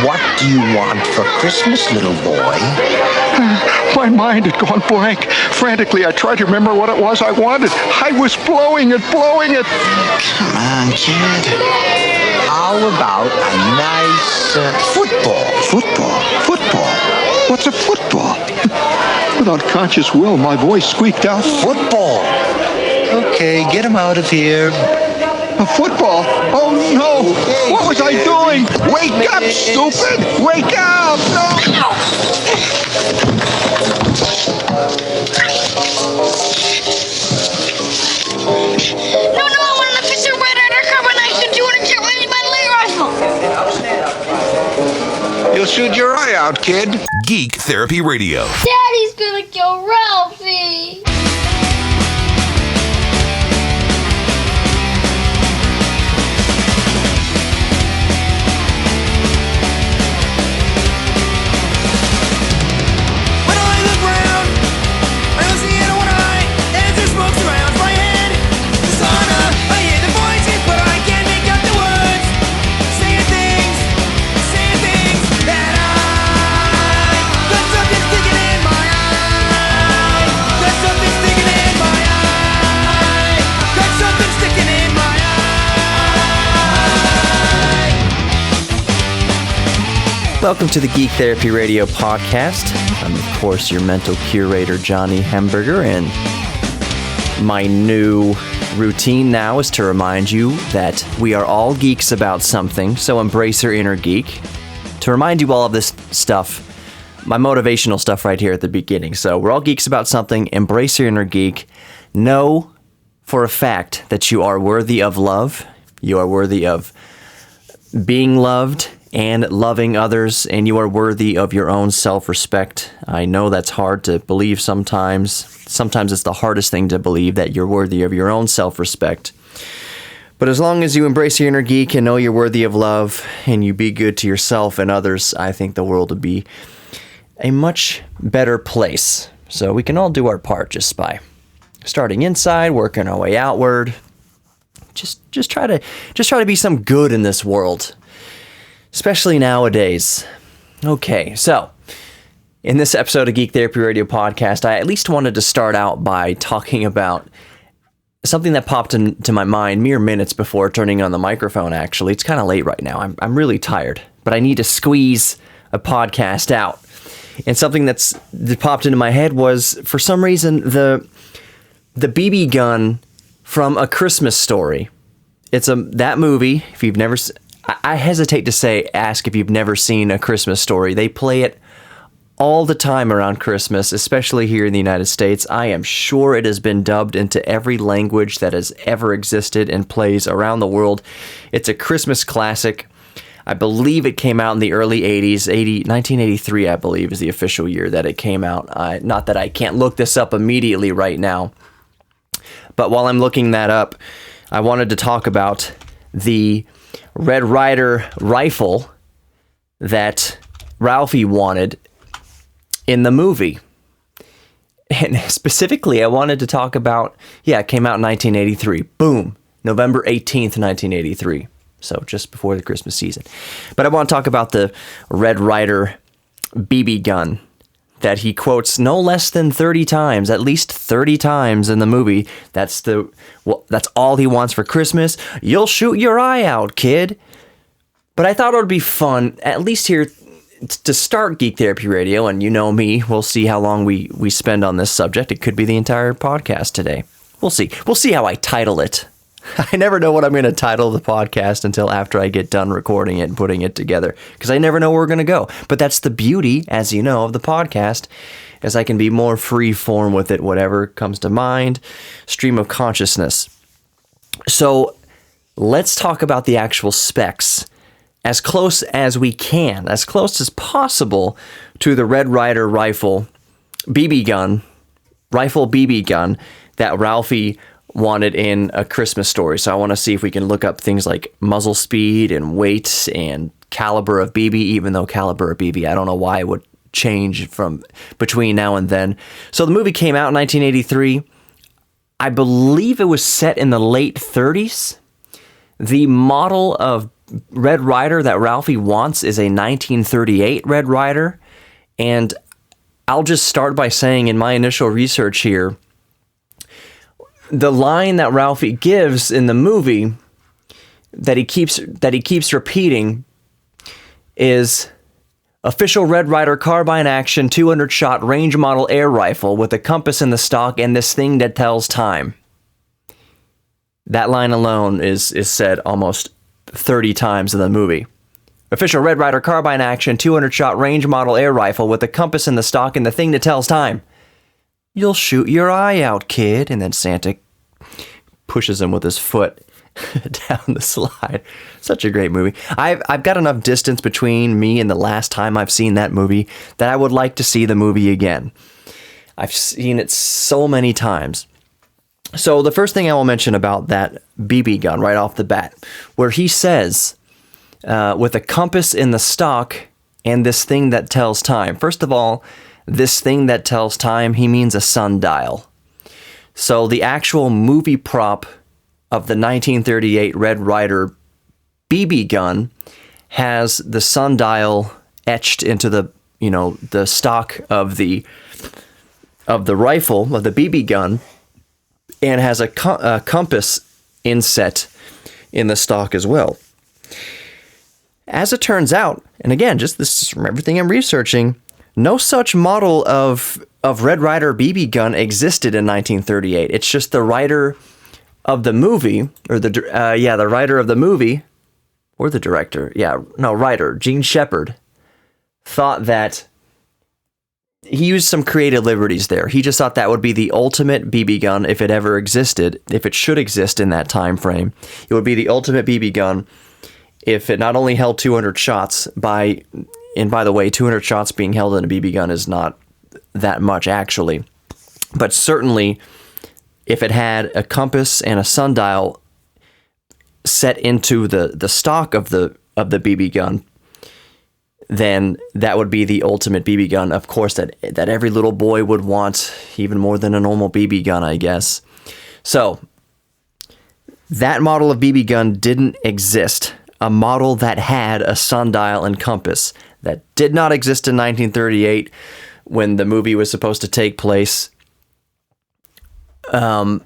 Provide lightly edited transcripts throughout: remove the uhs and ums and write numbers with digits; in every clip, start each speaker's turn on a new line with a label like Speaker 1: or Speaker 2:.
Speaker 1: What do you want for Christmas, little boy?
Speaker 2: My mind had gone blank. Frantically, I tried to remember what it was I wanted. I was blowing it.
Speaker 1: Come on, kid. How about a nice football?
Speaker 2: Football? What's a football? With unconscious will, my voice squeaked out,
Speaker 1: Football. Okay, get him out of here.
Speaker 2: a football? Oh, no!
Speaker 1: Okay,
Speaker 2: What was I
Speaker 1: kid.
Speaker 2: doing? Wake up, stupid! Wake up! No!
Speaker 3: No, I want an official Red Ryder carbine action 200 shot rifle.
Speaker 1: You'll shoot your eye out, kid.
Speaker 4: Geek Therapy Radio.
Speaker 3: Daddy's gonna kill Ralphie.
Speaker 5: When I look round, I don't see anyone as there smokes around my head. The sauna, I hear the voices, but I can't make out the words. Saying things that got something sticking in my eye. Got something sticking in my eye. Got something sticking in my eye.
Speaker 6: Welcome to the Geek Therapy Radio podcast. I'm, of course, your mental curator, Johnny Hemberger, and my new routine now is to remind you that we are all geeks about something, so embrace your inner geek. To remind you all of this stuff, my motivational stuff right here at the beginning. So we're all geeks about something, embrace your inner geek. Know for a fact that you are worthy of love, you are worthy of being loved and loving others, and you are worthy of your own self-respect. I know that's hard to believe sometimes. Sometimes it's the hardest thing to believe, that you're worthy of your own self-respect. But as long as you embrace your inner geek and know you're worthy of love, and you be good to yourself and others, I think the world would be a much better place. So we can all do our part just by starting inside, working our way outward. Just try to be some good in this world. Especially nowadays. Okay, so in this episode of Geek Therapy Radio podcast, I at least wanted to start out by talking about something that popped into my mind mere minutes before turning on the microphone, actually. It's kind of late right now. I'm really tired, but I need to squeeze a podcast out. And something that popped into my head was, for some reason, the BB gun from A Christmas Story. It's that movie, if you've never I hesitate to ask if you've never seen A Christmas Story. They play it all the time around Christmas, especially here in the United States. I am sure it has been dubbed into every language that has ever existed and plays around the world. It's a Christmas classic. I believe it came out in the early 80s. 1983, I believe, is the official year that it came out. Not that I can't look this up immediately right now. But while I'm looking that up, I wanted to talk about the Red Ryder rifle that Ralphie wanted in the movie. And specifically, I wanted to talk about, it came out in 1983. Boom. November 18th, 1983. So just before the Christmas season. But I want to talk about the Red Ryder BB gun that he quotes no less than 30 times, at least 30 times in the movie. That's all he wants for Christmas. You'll shoot your eye out, kid. But I thought it would be fun, at least here to start Geek Therapy Radio, and you know me, we'll see how long we spend on this subject. It could be the entire podcast today. We'll see. We'll see how I title it. I never know what I'm going to title the podcast until after I get done recording it and putting it together, because I never know where we're going to go. But that's the beauty, as you know, of the podcast, as I can be more free form with it, whatever comes to mind, stream of consciousness. So let's talk about the actual specs as close as we can, as close as possible to the Red Ryder rifle BB gun that Ralphie wanted in A Christmas Story. So I want to see if we can look up things like muzzle speed and weight and caliber of BB, even though caliber of BB, I don't know why it would change from between now and then. So the movie came out in 1983. I believe it was set in the late 30s. The model of Red Ryder that Ralphie wants is a 1938 Red Ryder. And I'll just start by saying in my initial research here, the line that Ralphie gives in the movie that he keeps repeating is official Red Ryder carbine action 200-shot range model air rifle with a compass in the stock and this thing that tells time. That line alone is said almost 30 times in the movie. Official Red Ryder carbine action 200-shot range model air rifle with a compass in the stock and the thing that tells time. You'll shoot your eye out, kid. And then Santa pushes him with his foot down the slide. Such a great movie. I've got enough distance between me and the last time I've seen that movie that I would like to see the movie again. I've seen it so many times. So the first thing I will mention about that BB gun right off the bat, where he says, with a compass in the stock and this thing that tells time. First of all, this thing that tells time, he means a sundial. So the actual movie prop of the 1938 Red Ryder BB gun has the sundial etched into the stock of the rifle, of the BB gun, and has a compass inset in the stock as well. As it turns out, and again, just this is from everything I'm researching, no such model of Red Ryder BB gun existed in 1938. It's just the writer of the movie, or the writer of the movie, or the director, writer, Gene Shepard, thought that he used some creative liberties there. He just thought that would be the ultimate BB gun if it ever existed, if it should exist in that time frame. It would be the ultimate BB gun if it not only held 200 shots, and by the way, 200 shots being held in a BB gun is not that much actually, but certainly if it had a compass and a sundial set into the stock of the BB gun, then that would be the ultimate BB gun, of course, that every little boy would want, even more than a normal BB gun, I guess. So, that model of BB gun didn't exist. A model that had a sundial and compass. That did not exist in 1938 when the movie was supposed to take place. It was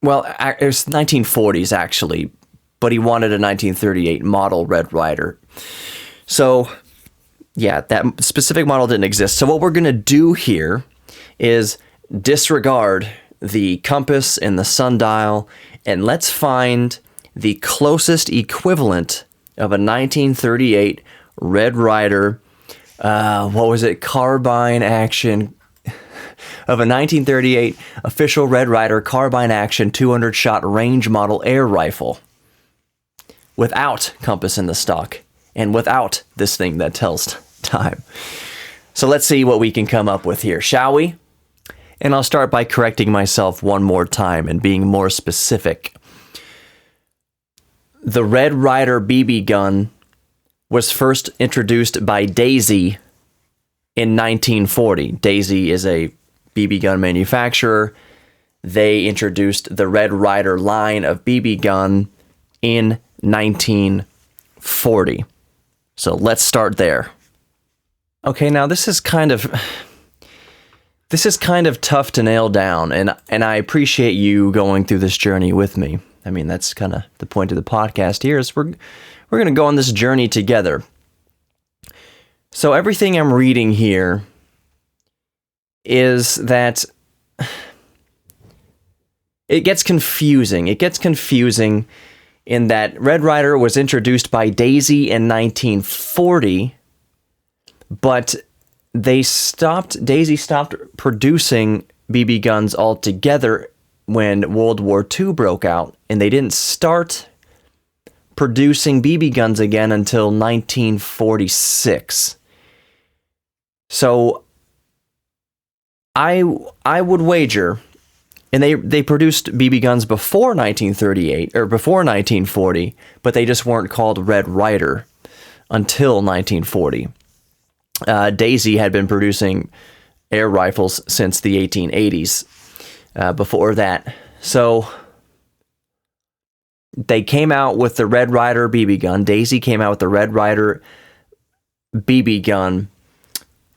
Speaker 6: 1940s, actually, but he wanted a 1938 model Red Ryder. So, yeah, that specific model didn't exist. So what we're going to do here is disregard the compass and the sundial, and let's find the closest equivalent of a 1938 Red Ryder, carbine action, of a 1938 official Red Ryder carbine action 200-shot range model air rifle without compass in the stock and without this thing that tells time. So let's see what we can come up with here, shall we? And I'll start by correcting myself one more time and being more specific. The Red Ryder BB gun was first introduced by Daisy in 1940. Daisy is a BB gun manufacturer. They introduced the Red Ryder line of BB gun in 1940. So let's start there. Okay, now this is kind of tough to nail down, and I appreciate you going through this journey with me. I mean, that's kind of the point of the podcast here, is we're going to go on this journey together. So everything I'm reading here is that it gets confusing. It gets confusing in that Red Ryder was introduced by Daisy in 1940, but Daisy stopped producing BB guns altogether when World War II broke out, and they didn't start producing BB guns again until 1946. So I would wager, and they produced BB guns before 1938 or before 1940, but they just weren't called Red Ryder until 1940. Daisy had been producing air rifles since the 1880s before that. So they came out with the Red Ryder BB gun. Daisy came out with the Red Ryder BB gun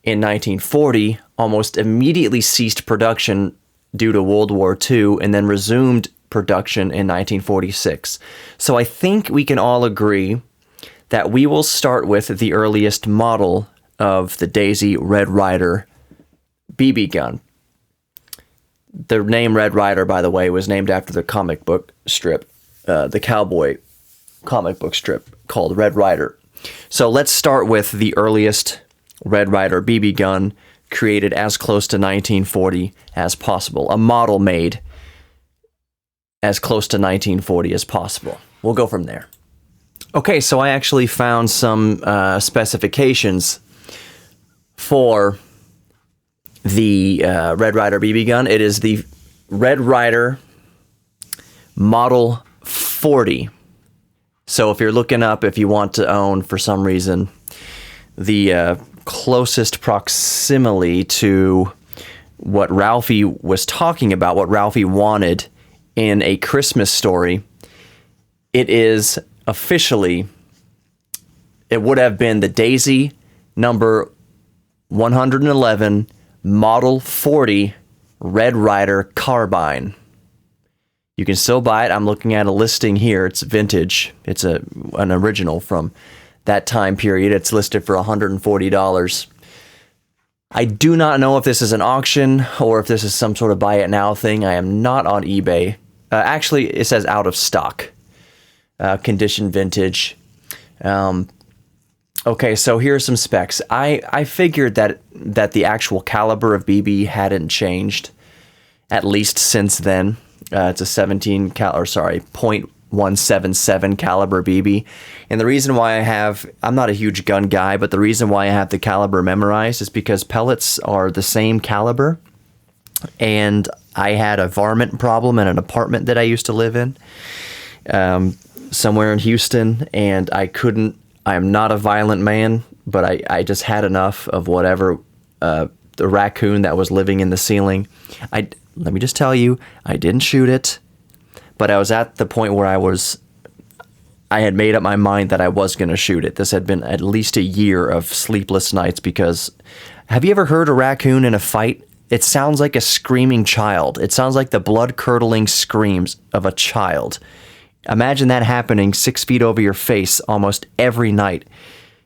Speaker 6: in 1940, almost immediately ceased production due to World War II, and then resumed production in 1946. So I think we can all agree that we will start with the earliest model of the Daisy Red Ryder BB gun. The name Red Ryder, by the way, was named after the comic book strip, the cowboy comic book strip called Red Ryder. So let's start with the earliest Red Ryder BB gun, created as close to 1940 as possible. A model made as close to 1940 as possible. We'll go from there. Okay, so I actually found some specifications for the Red Ryder BB gun. It is the Red Ryder Model 40. So if you're looking up, if you want to own, for some reason, the closest proximity to what Ralphie was talking about, what Ralphie wanted in A Christmas Story, it is officially, it would have been the Daisy number 111 Model 40 Red Ryder carbine. You can still buy it. I'm looking at a listing here. It's vintage. It's an original from that time period. It's listed for $140. I do not know if this is an auction or if this is some sort of buy it now thing. I am not on eBay. Actually, it says out of stock. Condition vintage. Okay, so here are some specs. I figured that the actual caliber of BB hadn't changed, at least since then. It's a 0.177 caliber BB. And the reason why I'm not a huge gun guy, but the reason why I have the caliber memorized is because pellets are the same caliber. And I had a varmint problem in an apartment that I used to live in, somewhere in Houston, and I am not a violent man, but I just had enough of whatever, the raccoon that was living in the ceiling. Let me just tell you, I didn't shoot it, but I was at the point where I had made up my mind that I was going to shoot it. This had been at least a year of sleepless nights because, have you ever heard a raccoon in a fight? It sounds like a screaming child. It sounds like the blood-curdling screams of a child. Imagine that happening 6 feet over your face almost every night.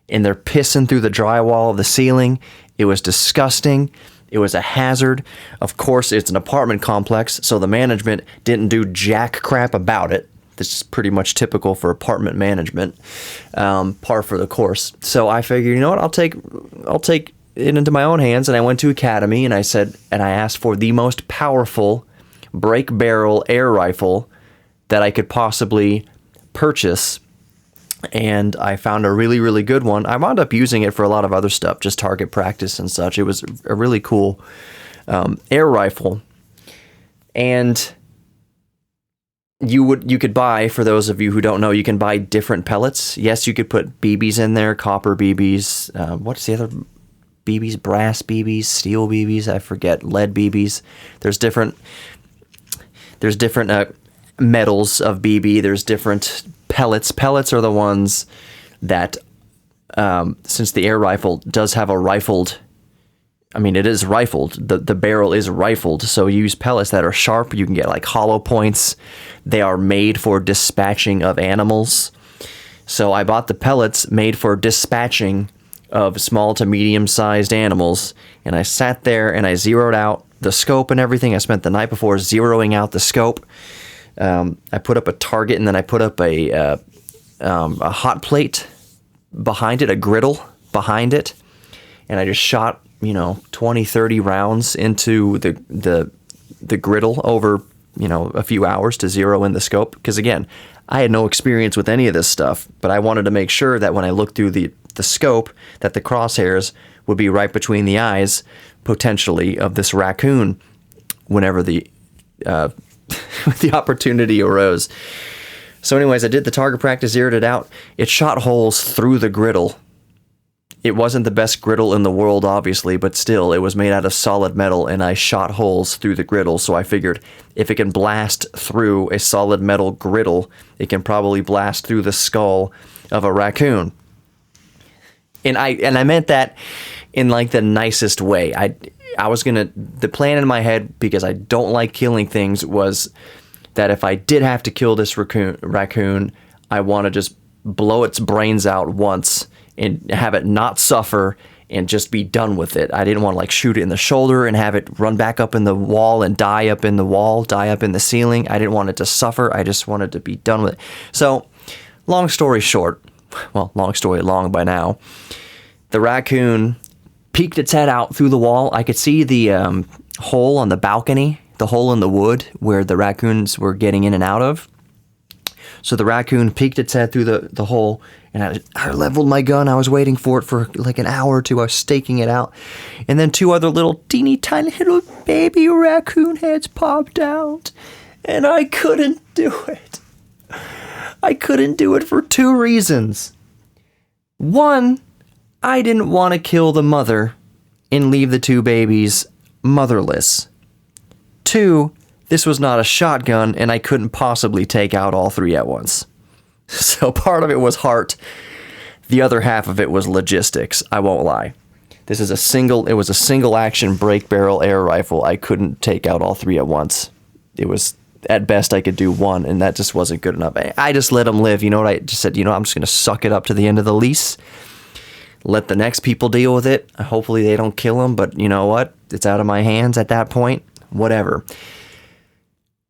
Speaker 6: And they're pissing through the drywall of the ceiling. It was disgusting. It was a hazard. Of course, it's an apartment complex, so the management didn't do jack crap about it. This is pretty much typical for apartment management, par for the course. So I figured, you know what, I'll take it into my own hands, and I went to Academy, and I asked for the most powerful break barrel air rifle that I could possibly purchase. And I found a really, really good one. I wound up using it for a lot of other stuff, just target practice and such. It was a really cool air rifle. And you could buy, for those of you who don't know, you can buy different pellets. Yes, you could put BBs in there, copper BBs. What's the other BBs? Brass BBs, steel BBs, I forget. Lead BBs. There's different metals of BB. There's different pellets. Pellets are the ones that, since the air rifle does have a rifled, it is rifled. The barrel is rifled, so you use pellets that are sharp. You can get like hollow points. They are made for dispatching of animals. So I bought the pellets made for dispatching of small to medium-sized animals, and I sat there and I zeroed out the scope and everything. I spent the night before zeroing out the scope. I put up a target, and then I put up a hot plate behind it, a griddle behind it, and I just shot 20, 30 rounds into the griddle over a few hours to zero in the scope. Because again, I had no experience with any of this stuff, but I wanted to make sure that when I looked through the scope, that the crosshairs would be right between the eyes, potentially, of this raccoon whenever the opportunity arose. So anyways, I did the target practice, zeroed it out. It shot holes through the griddle It wasn't the best griddle in the world, obviously, but still, it was made out of solid metal, and I shot holes through the griddle, so I figured if it can blast through a solid metal griddle, it can probably blast through the skull of a raccoon. And I meant that in like the nicest way. The plan in my head, because I don't like killing things, was that if I did have to kill this raccoon, I want to just blow its brains out once and have it not suffer and just be done with it. I didn't want to like shoot it in the shoulder and have it run back up in the wall and die up in the wall, die up in the ceiling. I didn't want it to suffer. I just wanted to be done with it. So, long story short, well, long story long by now, the raccoon peeked its head out through the wall. I could see the hole on the balcony, the hole in the wood where the raccoons were getting in and out of. So the raccoon peeked its head through the hole, and I leveled my gun. I was waiting for it for like an hour or two. I was staking it out. And then two other little teeny tiny little baby raccoon heads popped out. And I couldn't do it. I couldn't do it for two reasons. One, I didn't want to kill the mother and leave the two babies motherless. Two, this was not a shotgun, and I couldn't possibly take out all three at once. So part of it was heart. The other half of it was logistics. I won't lie. It was a single action break barrel air rifle. I couldn't take out all three at once. It was, at best, I could do one, and that just wasn't good enough. I just let them live. You know what? I just said, I'm just going to suck it up to the end of the lease. Let the next people deal with it. Hopefully they don't kill them, but you know what? It's out of my hands at that point. Whatever.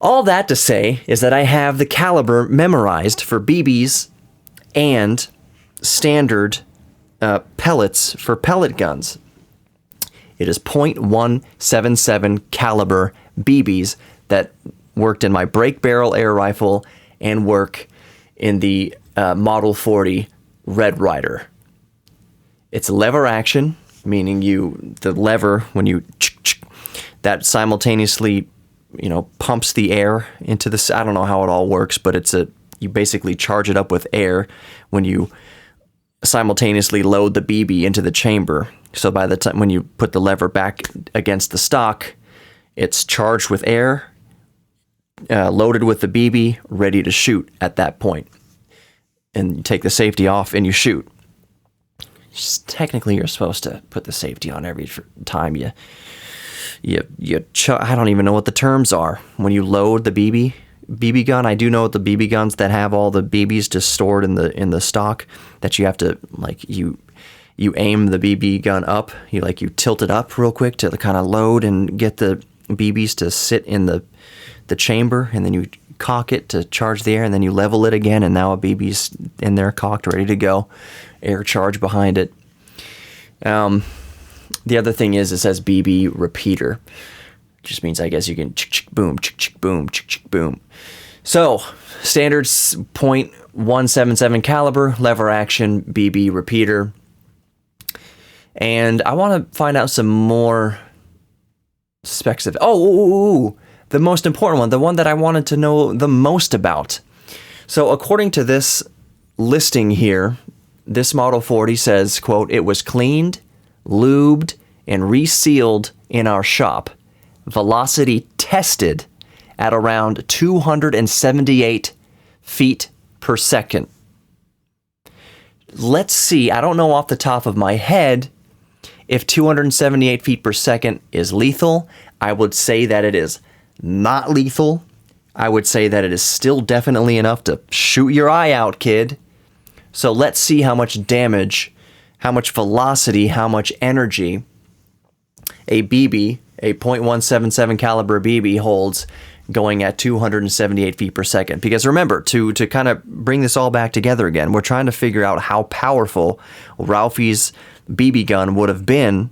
Speaker 6: All that to say is that I have the caliber memorized for BBs and standard pellets for pellet guns. It is .177 caliber BBs that worked in my break barrel air rifle and work in the Model 40 Red Ryder. It's lever action, meaning the lever, when you that simultaneously pumps the air into this. I don't know how it all works, but you basically charge it up with air when you simultaneously load the BB into the chamber. So by the time when you put the lever back against the stock, it's charged with air, loaded with the BB, ready to shoot at that point. And you take the safety off and you shoot. Technically, you're supposed to put the safety on every time you I don't even know what the terms are. When you load the BB gun, I do know the BB guns that have all the BBs just stored in the stock, that you have to, like, you aim the BB gun up, you tilt it up real quick to kind of load and get the BBs to sit in the chamber, and then you cock it to charge the air, and then you level it again, and now a BB's in there cocked, ready to go, air charge behind it. The other thing is, it says BB repeater. Just means, I guess, you can boom, boom, boom. So, standard .177 caliber, lever action, BB repeater. And I want to find out some more specs of... the most important one, the one that I wanted to know the most about. So, according to this listing here, this Model 40 says, quote, "It was cleaned, lubed, and resealed in our shop. Velocity tested at around 278 feet per second." Let's see, I don't know off the top of my head if 278 feet per second is lethal. I would say that it is not lethal. I would say that it is still definitely enough to shoot your eye out, kid. So let's see how much damage, how much velocity, how much energy a BB, a .177 caliber BB holds going at 278 feet per second. Because remember, to kind of bring this all back together again, we're trying to figure out how powerful Ralphie's BB gun would have been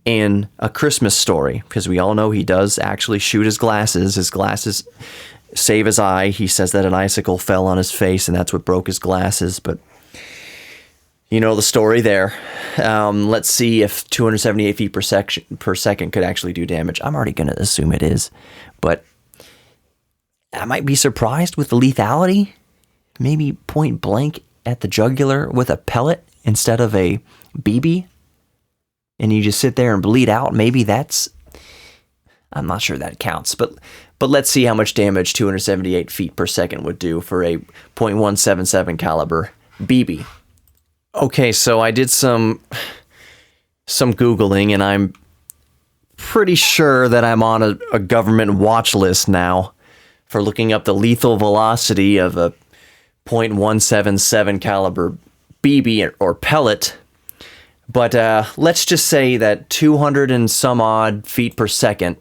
Speaker 6: in A Christmas Story, because we all know he does actually shoot his glasses. His glasses save his eye. He says that an icicle fell on his face, and that's what broke his glasses, but you know the story there. Let's see if 278 feet per second could actually do damage. I'm already going to assume it is, but I might be surprised with the lethality. Maybe point blank at the jugular with a pellet instead of a BB, and you just sit there and bleed out, maybe I'm not sure that counts, but let's see how much damage 278 feet per second would do for a .177 caliber BB. Okay, so I did some Googling, and I'm pretty sure that I'm on a government watch list now for looking up the lethal velocity of a .177 caliber BB or pellet. But let's just say that 200 and some odd feet per second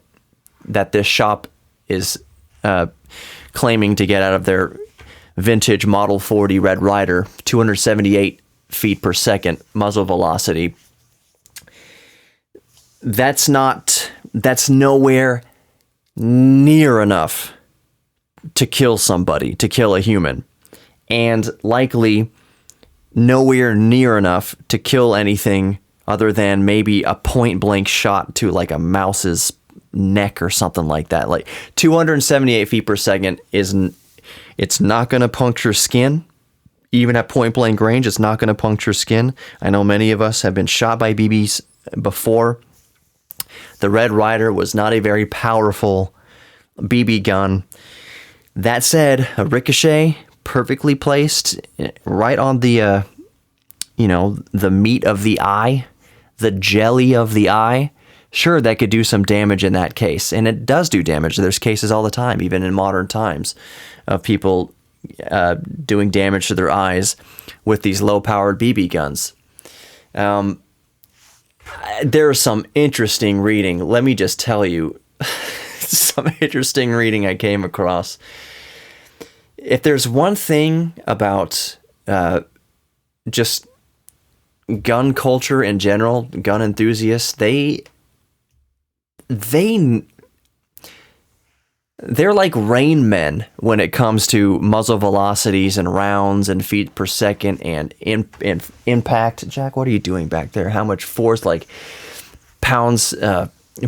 Speaker 6: that this shop is claiming to get out of their vintage Model 40 Red Ryder, 278 feet per second muzzle velocity. That's nowhere near enough to kill somebody, to kill a human, and likely nowhere near enough to kill anything other than maybe a point blank shot to like a mouse's neck or something like that. Like 278 feet per second it's not going to puncture skin. Even at point blank range, it's not going to puncture skin. I know many of us have been shot by BBs before. The Red Ryder was not a very powerful BB gun. That said, a ricochet, perfectly placed, right on the, the meat of the eye, the jelly of the eye. Sure, that could do some damage in that case, and it does do damage. There's cases all the time, even in modern times, of people doing damage to their eyes with these low-powered BB guns. There's some interesting reading. Let me just tell you, some interesting reading I came across. If there's one thing about just gun culture in general, gun enthusiasts, they're like Rain Men when it comes to muzzle velocities and rounds and feet per second and impact. Jack, what are you doing back there? How much force, like pounds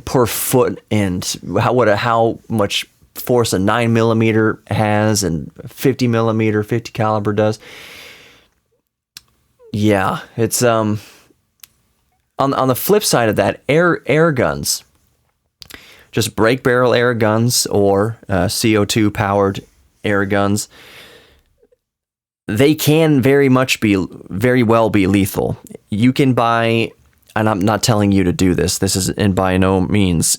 Speaker 6: per foot, and how much force a 9mm has and 50mm 50 caliber does. Yeah, it's on the flip side of that, air guns, just brake barrel air guns or CO2 powered air guns, they can very well be lethal. You can buy, and I'm not telling you to do this. This is by no means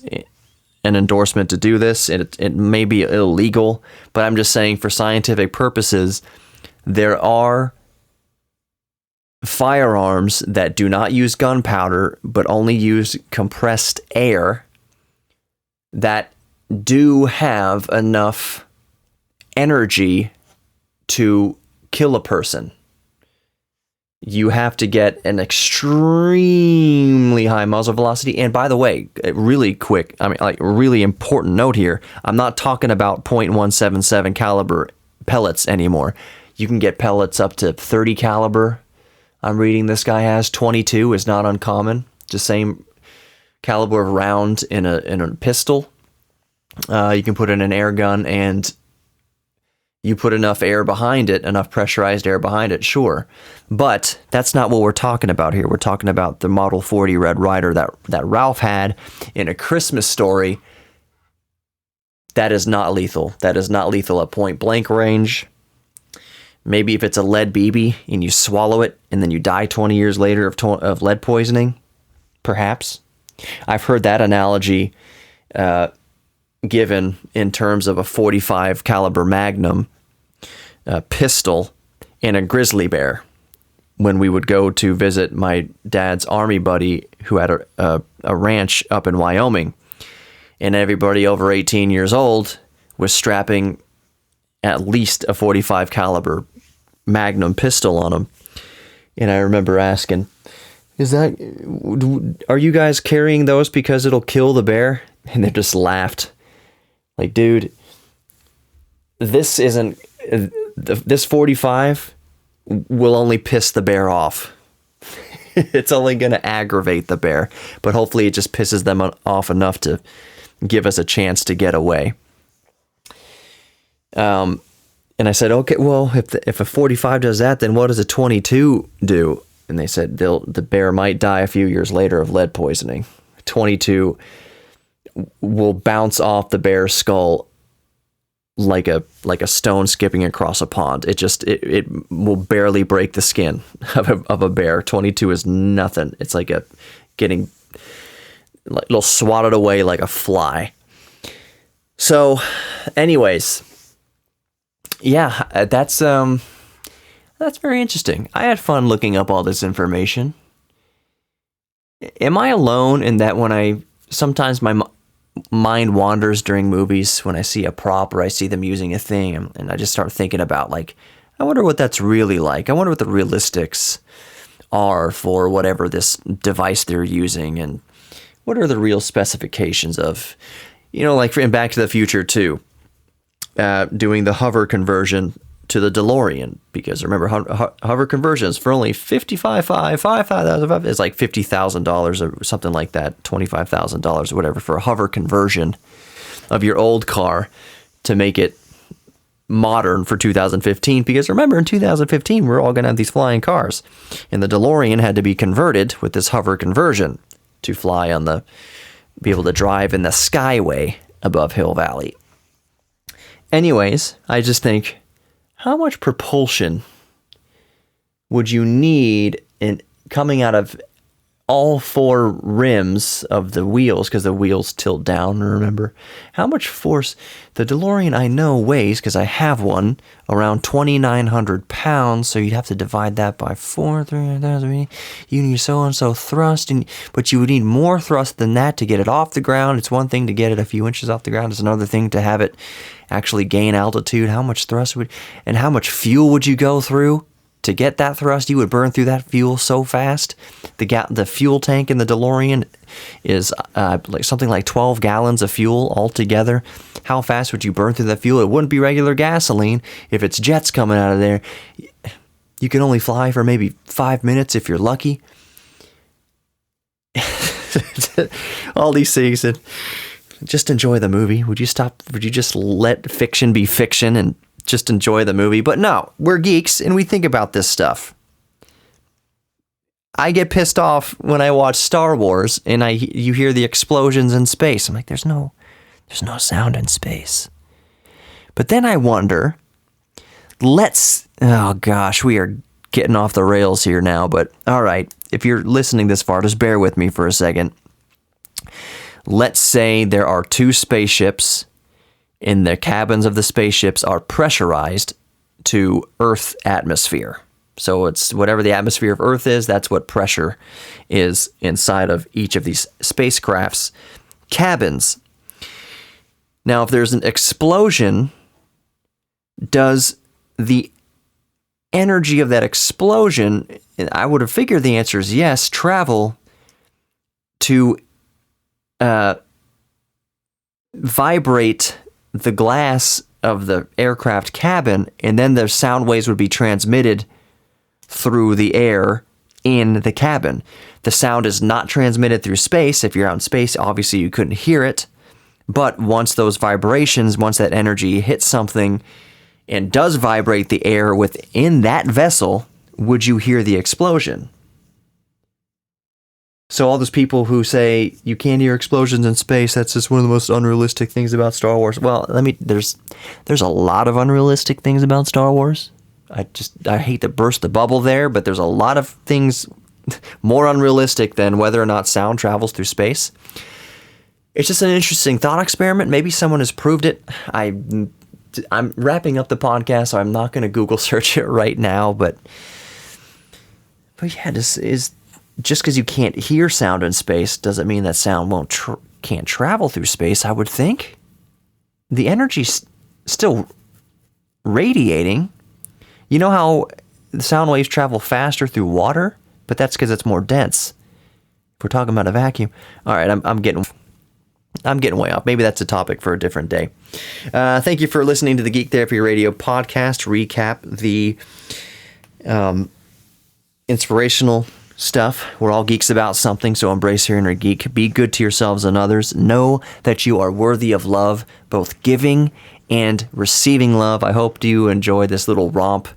Speaker 6: an endorsement to do this. It may be illegal, but I'm just saying for scientific purposes, there are firearms that do not use gunpowder, but only use compressed air that do have enough energy to kill a person. You have to get an extremely high muzzle velocity. And by the way, really quick, really important note here, I'm not talking about .177 caliber pellets anymore. You can get pellets up to 30 caliber. I'm reading this guy has 22 is not uncommon. Just same caliber of round in a pistol. You can put in an air gun, and you put enough air behind it, enough pressurized air behind it, sure. But that's not what we're talking about here. We're talking about the Model 40 Red Ryder that Ralph had in A Christmas Story. That is not lethal. That is not lethal at point blank range. Maybe if it's a lead BB and you swallow it and then you die 20 years later of lead poisoning, perhaps. I've heard that analogy given in terms of a .45 caliber Magnum pistol and a grizzly bear when we would go to visit my dad's army buddy who had a ranch up in Wyoming, and everybody over 18 years old was strapping at least a .45 caliber Magnum pistol on them. And I remember asking, are you guys carrying those because it'll kill the bear? And they just laughed. Like, dude, this isn't, this .45 will only piss the bear off. It's only going to aggravate the bear, but hopefully it just pisses them off enough to give us a chance to get away. And I said, okay, well, if a .45 does that, then what does a .22 do? and they said the bear might die a few years later of lead poisoning. 22 will bounce off the bear's skull like a stone skipping across a pond. It will barely break the skin of a bear. 22 is nothing. It's like it'll swat it away like a fly. So, anyways, yeah, that's very interesting. I had fun looking up all this information. Am I alone in that when sometimes my mind wanders during movies when I see a prop or I see them using a thing, and I just start thinking about, like, I wonder what that's really like. I wonder what the realistics are for whatever this device they're using, and what are the real specifications of, like in Back to the Future 2, doing the hover conversion to the DeLorean, because remember, hover conversions for only $5,000, it's like $50,000 or something like that, $25,000 or whatever for a hover conversion of your old car to make it modern for 2015. Because remember, in 2015 we're all going to have these flying cars, and the DeLorean had to be converted with this hover conversion to fly be able to drive in the skyway above Hill Valley. Anyways, I just think, how much propulsion would you need in coming out of all four rims of the wheels, because the wheels tilt down, remember? How much force? The DeLorean I know weighs, because I have one, around 2,900 pounds, so you'd have to divide that by 3,000. You need so-and-so thrust, but you would need more thrust than that to get it off the ground. It's one thing to get it a few inches off the ground. It's another thing to have it actually gain altitude. How much thrust and how much fuel would you go through to get that thrust? You would burn through that fuel so fast. The fuel tank in the DeLorean is something like 12 gallons of fuel altogether. How fast would you burn through that fuel? It wouldn't be regular gasoline. If it's jets coming out of there, you can only fly for maybe 5 minutes if you're lucky. All these things. And just enjoy the movie. Would you just let fiction be fiction and just enjoy the movie? But no, we're geeks and we think about this stuff. I get pissed off when I watch Star Wars and you hear the explosions in space. I'm like, there's no sound in space. But then I wonder, oh gosh, we are getting off the rails here now, but all right, if you're listening this far, just bear with me for a second. Let's say there are two spaceships, and the cabins of the spaceships are pressurized to Earth atmosphere. So it's whatever the atmosphere of Earth is, that's what pressure is inside of each of these spacecraft's cabins. Now, if there's an explosion, does the energy of that explosion, and I would have figured the answer is yes, travel to vibrate the glass of the aircraft cabin, and then the sound waves would be transmitted through the air in the cabin. The sound is not transmitted through space. If you're out in space, obviously you couldn't hear it. But once that energy hits something and does vibrate the air within that vessel, would you hear the explosion? So all those people who say you can't hear explosions in space, that's just one of the most unrealistic things about Star Wars. Well, there's a lot of unrealistic things about Star Wars. I hate to burst the bubble there, but there's a lot of things more unrealistic than whether or not sound travels through space. It's just an interesting thought experiment. Maybe someone has proved it. I'm wrapping up the podcast, so I'm not going to Google search it right now, but yeah, this is just because you can't hear sound in space doesn't mean that sound can't travel through space. I would think the energy's still radiating. You know how the sound waves travel faster through water, but that's because it's more dense. If we're talking about a vacuum, all right, I'm getting way off. Maybe that's a topic for a different day. Thank you for listening to the Geek Therapy Radio podcast. Recap the inspirational stuff. We're all geeks about something, so embrace your inner geek. Be good to yourselves and others. Know that you are worthy of love, both giving and receiving love. I hope you enjoy this little romp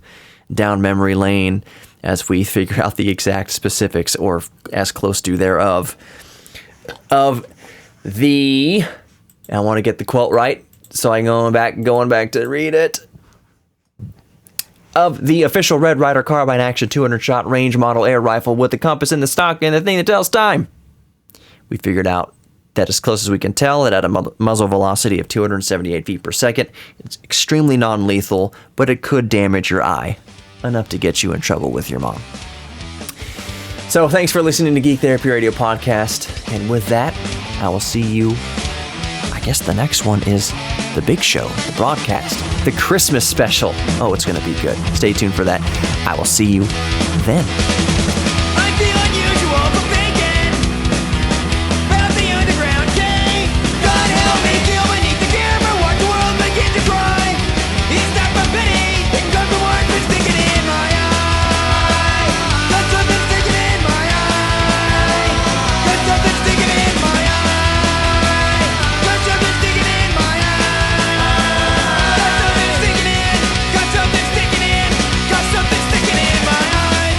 Speaker 6: down memory lane as we figure out the exact specifics, or as close to thereof, of the, I want to get the quote right, so I'm going back to read it, of the official Red Ryder carbine action 200-shot range model air rifle with the compass in the stock and the thing that tells time. We figured out that as close as we can tell, it had a muzzle velocity of 278 feet per second. It's extremely non-lethal, but it could damage your eye, enough to get you in trouble with your mom. So thanks for listening to Geek Therapy Radio Podcast. And with that, I will see you, I guess the next one is the big show, the broadcast, the Christmas special. Oh, it's going to be good. Stay tuned for that. I will see you then.
Speaker 5: I feel unusual for thinking about the underground cave. God help me feel beneath the camera, watch the world begin to cry. It's not for pity, it comes from what's been sticking in my eye. Got something sticking in my eye. Got something sticking in my eye. Got something sticking in my eye. Got something sticking in. Got something sticking in. Got something sticking in my eye.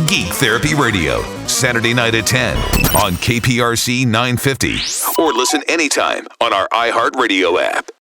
Speaker 4: Geek Therapy Radio, Saturday night at 10 on KPRC 950. Or listen anytime on our iHeartRadio app.